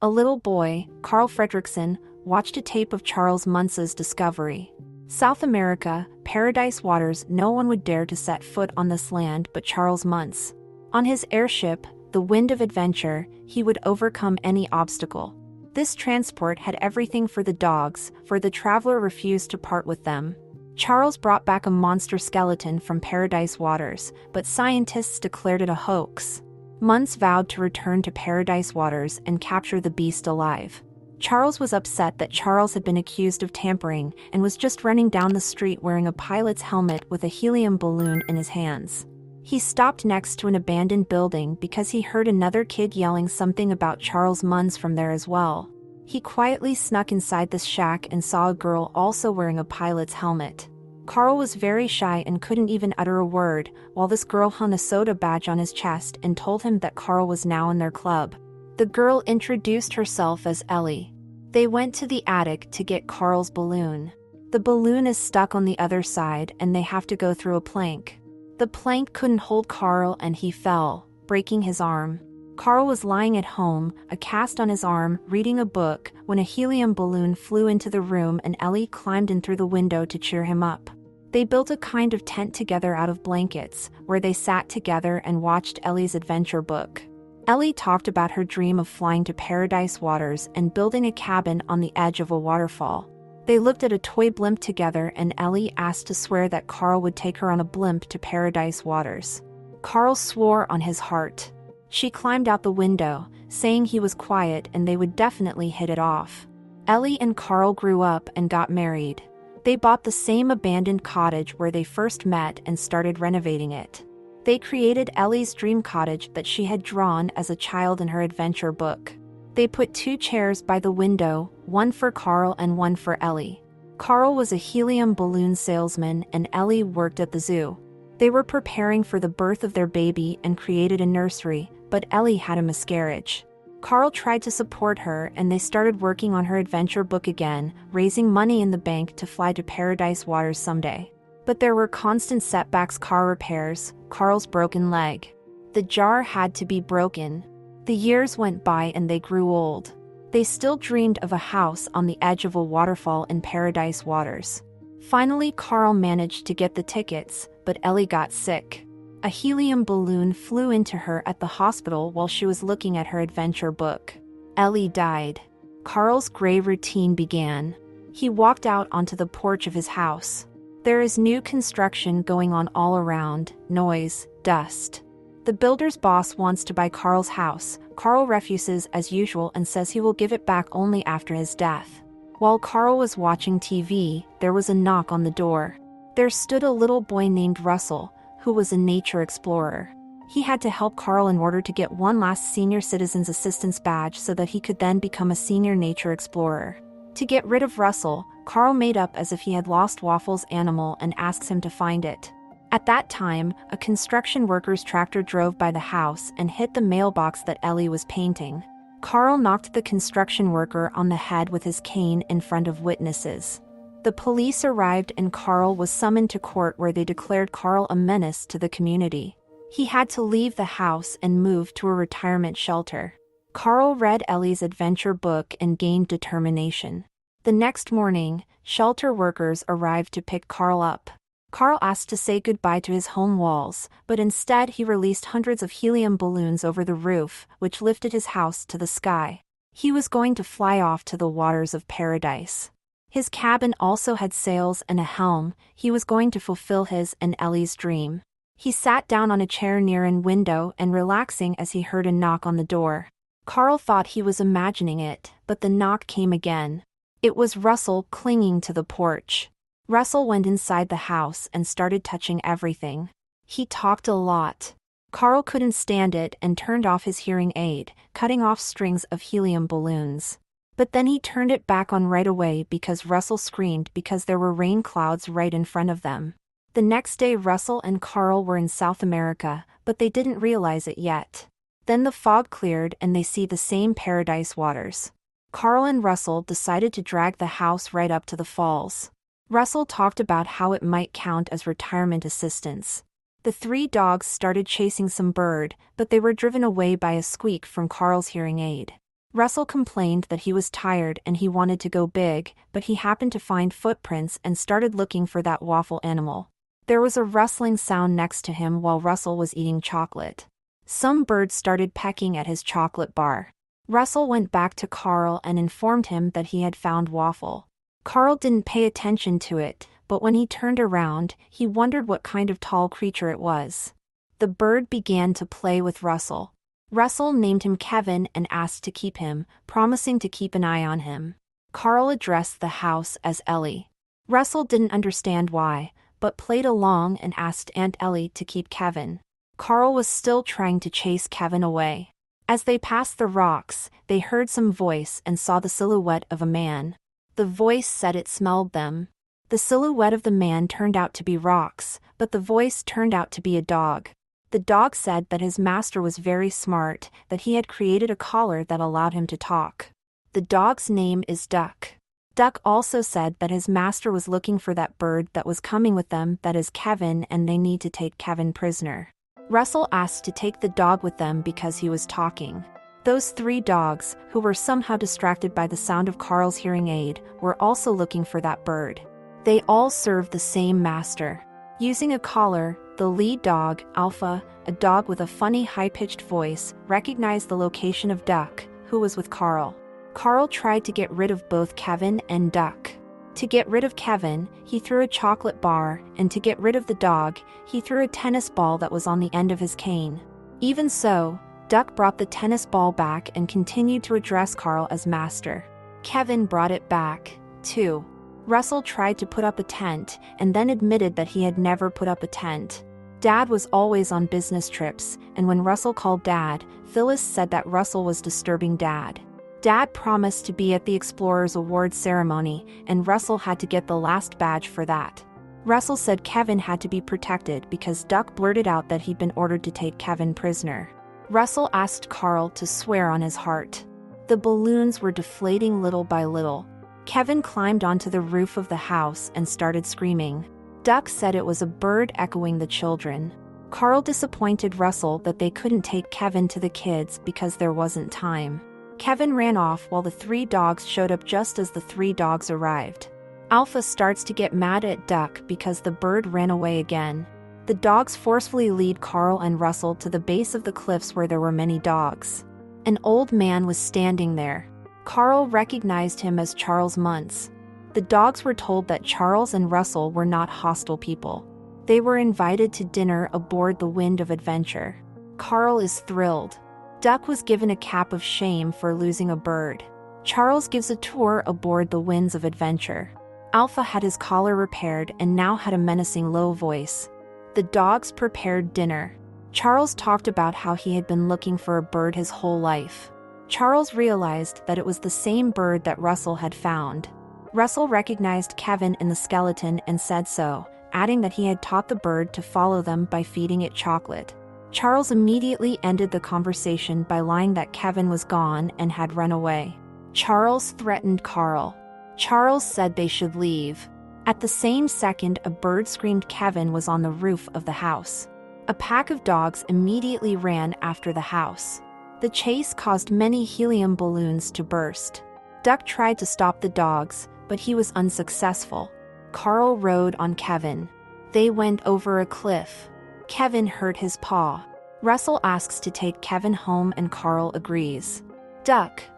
A little boy, Carl Fredricksen, watched a tape of Charles Muntz's discovery. South America, paradise waters. No one would dare to set foot on this land but Charles Muntz. On his airship, the Wind of Adventure, he would overcome any obstacle. This transport had everything for the dogs, for the traveler refused to part with them. Charles brought back a monster skeleton from paradise waters, but scientists declared it a hoax. Muntz vowed to return to paradise waters and capture the beast alive. Charles was upset that Charles had been accused of tampering and was just running down the street wearing a pilot's helmet with a helium balloon in his hands. He stopped next to an abandoned building because he heard another kid yelling something about Charles Muntz from there as well. He quietly snuck inside this shack and saw a girl also wearing a pilot's helmet. Carl was very shy and couldn't even utter a word, while this girl hung a soda badge on his chest and told him that Carl was now in their club. The girl introduced herself as Ellie. They went to the attic to get Carl's balloon. The balloon is stuck on the other side and they have to go through a plank. The plank couldn't hold Carl and he fell, breaking his arm. Carl was lying at home, a cast on his arm, reading a book, when a helium balloon flew into the room and Ellie climbed in through the window to cheer him up. They built a kind of tent together out of blankets, where they sat together and watched Ellie's adventure book. Ellie talked about her dream of flying to paradise waters and building a cabin on the edge of a waterfall. They looked at a toy blimp together and Ellie asked to swear that Carl would take her on a blimp to paradise waters. Carl swore on his heart. She climbed out the window, saying he was quiet and they would definitely hit it off. Ellie and Carl grew up and got married. They bought the same abandoned cottage where they first met and started renovating it. They created Ellie's dream cottage that she had drawn as a child in her adventure book. They put 2 chairs by the window, one for Carl and one for Ellie. Carl was a helium balloon salesman and Ellie worked at the zoo. They were preparing for the birth of their baby and created a nursery, but Ellie had a miscarriage. Carl tried to support her and they started working on her adventure book again, raising money in the bank to fly to paradise waters someday. But there were constant setbacks: car repairs, Carl's broken leg. The jar had to be broken. The years went by and they grew old. They still dreamed of a house on the edge of a waterfall in paradise waters. Finally, Carl managed to get the tickets, but Ellie got sick. A helium balloon flew into her at the hospital while she was looking at her adventure book. Ellie died. Carl's gray routine began. He walked out onto the porch of his house. There is new construction going on all around, noise, dust. The builder's boss wants to buy Carl's house. Carl refuses as usual and says he will give it back only after his death. While Carl was watching TV, there was a knock on the door. There stood a little boy named Russell, who was a nature explorer. He had to help Carl in order to get one last senior citizen's assistance badge so that he could then become a senior nature explorer. To get rid of Russell, Carl made up as if he had lost Waffle's animal and asks him to find it. At that time, a construction worker's tractor drove by the house and hit the mailbox that Ellie was painting. Carl knocked the construction worker on the head with his cane in front of witnesses. The police arrived and Carl was summoned to court where they declared Carl a menace to the community. He had to leave the house and move to a retirement shelter. Carl read Ellie's adventure book and gained determination. The next morning, shelter workers arrived to pick Carl up. Carl asked to say goodbye to his home walls, but instead he released hundreds of helium balloons over the roof, which lifted his house to the sky. He was going to fly off to the waters of paradise. His cabin also had sails and a helm. He was going to fulfill his and Ellie's dream. He sat down on a chair near a window and relaxing as he heard a knock on the door. Carl thought he was imagining it, but the knock came again. It was Russell clinging to the porch. Russell went inside the house and started touching everything. He talked a lot. Carl couldn't stand it and turned off his hearing aid, cutting off strings of helium balloons. But then he turned it back on right away because Russell screamed because there were rain clouds right in front of them. The next day Russell and Carl were in South America, but they didn't realize it yet. Then the fog cleared and they see the same paradise waters. Carl and Russell decided to drag the house right up to the falls. Russell talked about how it might count as retirement assistance. The 3 dogs started chasing some bird, but they were driven away by a squeak from Carl's hearing aid. Russell complained that he was tired and he wanted to go big, but he happened to find footprints and started looking for that waffle animal. There was a rustling sound next to him while Russell was eating chocolate. Some birds started pecking at his chocolate bar. Russell went back to Karl and informed him that he had found waffle. Karl didn't pay attention to it, but when he turned around, he wondered what kind of tall creature it was. The bird began to play with Russell. Russell named him Kevin and asked to keep him, promising to keep an eye on him. Karl addressed the house as Ellie. Russell didn't understand why, but played along and asked Aunt Ellie to keep Kevin. Karl was still trying to chase Kevin away. As they passed the rocks, they heard some voice and saw the silhouette of a man. The voice said it smelled them. The silhouette of the man turned out to be rocks, but the voice turned out to be a dog. The dog said that his master was very smart, that he had created a collar that allowed him to talk. The dog's name is Duck. Duck also said that his master was looking for that bird that was coming with them, that is Kevin, and they need to take Kevin prisoner. Russell asked to take the dog with them because he was talking. Those 3 dogs, who were somehow distracted by the sound of Karl's hearing aid, were also looking for that bird. They all served the same master. Using a collar, the lead dog, Alpha, a dog with a funny high-pitched voice, recognized the location of Duck, who was with Karl. Karl tried to get rid of both Kevin and Duck. To get rid of Kevin, he threw a chocolate bar, and to get rid of the dog, he threw a tennis ball that was on the end of his cane. Even so, Duck brought the tennis ball back and continued to address Karl as master. Kevin brought it back, too. Russell tried to put up a tent, and then admitted that he had never put up a tent. Dad was always on business trips, and when Russell called Dad, Phyllis said that Russell was disturbing Dad. Dad promised to be at the Explorers Awards ceremony, and Russell had to get the last badge for that. Russell said Kevin had to be protected because Duck blurted out that he'd been ordered to take Kevin prisoner. Russell asked Karl to swear on his heart. The balloons were deflating little by little. Kevin climbed onto the roof of the house and started screaming. Duck said it was a bird echoing the children. Karl disappointed Russell that they couldn't take Kevin to the kids because there wasn't time. Kevin ran off while the 3 dogs showed up just as the 3 dogs arrived. Alpha starts to get mad at Duck because the bird ran away again. The dogs forcefully lead Karl and Russell to the base of the cliffs where there were many dogs. An old man was standing there. Karl recognized him as Charles Muntz. The dogs were told that Charles and Russell were not hostile people. They were invited to dinner aboard the Wind of Adventure. Karl is thrilled. Duck was given a cap of shame for losing a bird. Charles gives a tour aboard the Winds of Adventure. Alpha had his collar repaired and now had a menacing low voice. The dogs prepared dinner. Charles talked about how he had been looking for a bird his whole life. Charles realized that it was the same bird that Russell had found. Russell recognized Kevin in the skeleton and said so, adding that he had taught the bird to follow them by feeding it chocolate. Charles immediately ended the conversation by lying that Kevin was gone and had run away. Charles threatened Karl. Charles said they should leave. At the same second, a bird screamed Kevin was on the roof of the house. A pack of dogs immediately ran after the house. The chase caused many helium balloons to burst. Duck tried to stop the dogs, but he was unsuccessful. Karl rode on Kevin. They went over a cliff. Kevin hurt his paw. Russell asks to take Kevin home and Karl agrees.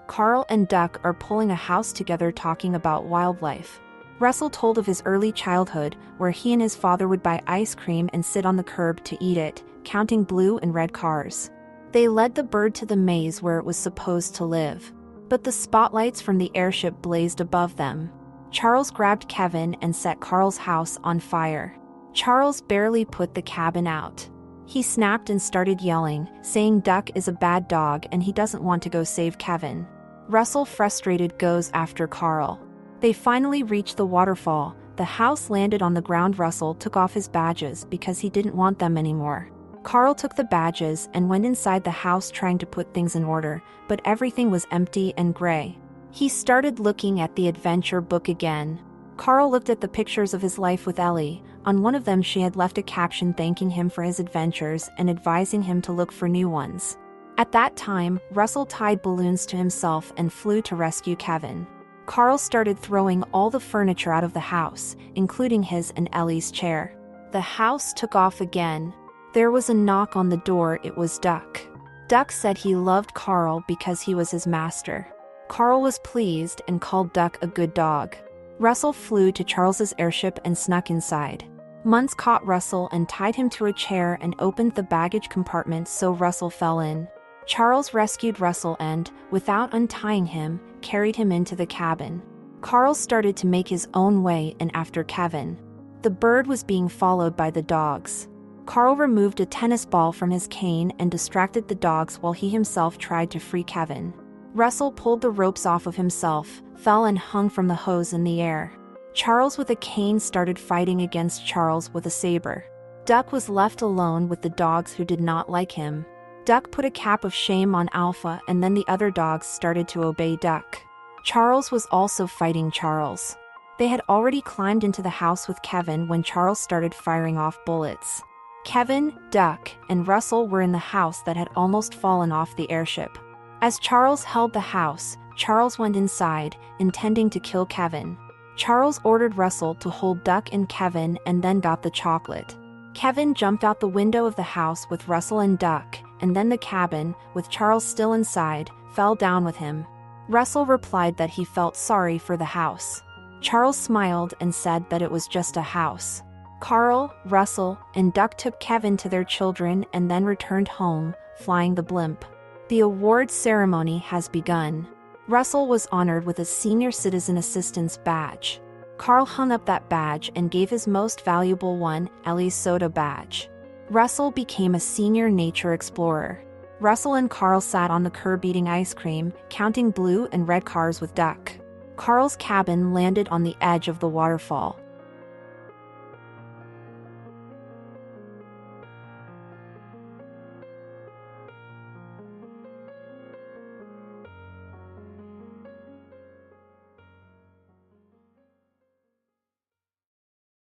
Karl and Duck are pulling a house together talking about wildlife. Russell told of his early childhood, where he and his father would buy ice cream and sit on the curb to eat it, counting blue and red cars. They led the bird to the maze where it was supposed to live. But the spotlights from the airship blazed above them. Charles grabbed Kevin and set Karl's house on fire. Charles barely put the cabin out. He snapped and started yelling, saying Duck is a bad dog and he doesn't want to go save Kevin. Russell, frustrated, goes after Karl. They finally reach the waterfall. The house landed on the ground. Russell took off his badges because he didn't want them anymore. Karl took the badges and went inside the house trying to put things in order, but everything was empty and gray. He started looking at the adventure book again. Karl looked at the pictures of his life with Ellie. On one of them she had left a caption thanking him for his adventures and advising him to look for new ones. At that time, Russell tied balloons to himself and flew to rescue Kevin. Karl started throwing all the furniture out of the house, including his and Ellie's chair. The house took off again. There was a knock on the door. It was Duck. Duck said he loved Karl because he was his master. Karl was pleased and called Duck a good dog. Russell flew to Charles's airship and snuck inside. Muntz caught Russell and tied him to a chair and opened the baggage compartment so Russell fell in. Charles rescued Russell and, without untying him, carried him into the cabin. Karl started to make his own way and after Kevin. The bird was being followed by the dogs. Karl removed a tennis ball from his cane and distracted the dogs while he himself tried to free Kevin. Russell pulled the ropes off of himself, fell and hung from the hose in the air. Charles with a cane started fighting against Charles with a saber. Duck was left alone with the dogs who did not like him. Duck put a cap of shame on Alpha and then the other dogs started to obey Duck. Charles was also fighting Charles. They had already climbed into the house with Kevin when Charles started firing off bullets. Kevin, Duck, and Russell were in the house that had almost fallen off the airship. As Charles held the house, Charles went inside, intending to kill Kevin. Charles ordered Russell to hold Duck and Kevin and then got the chocolate. Kevin jumped out the window of the house with Russell and Duck, and then the cabin, with Charles still inside, fell down with him. Russell replied that he felt sorry for the house. Charles smiled and said that it was just a house. Karl, Russell, and Duck took Kevin to their children and then returned home, flying the blimp. The awards ceremony has begun. Russell was honored with a Senior Citizen Assistance badge. Karl hung up that badge and gave his most valuable one, Ellie's soda badge. Russell became a senior nature explorer. Russell and Karl sat on the curb eating ice cream, counting blue and red cars with Duck. Karl's cabin landed on the edge of the waterfall.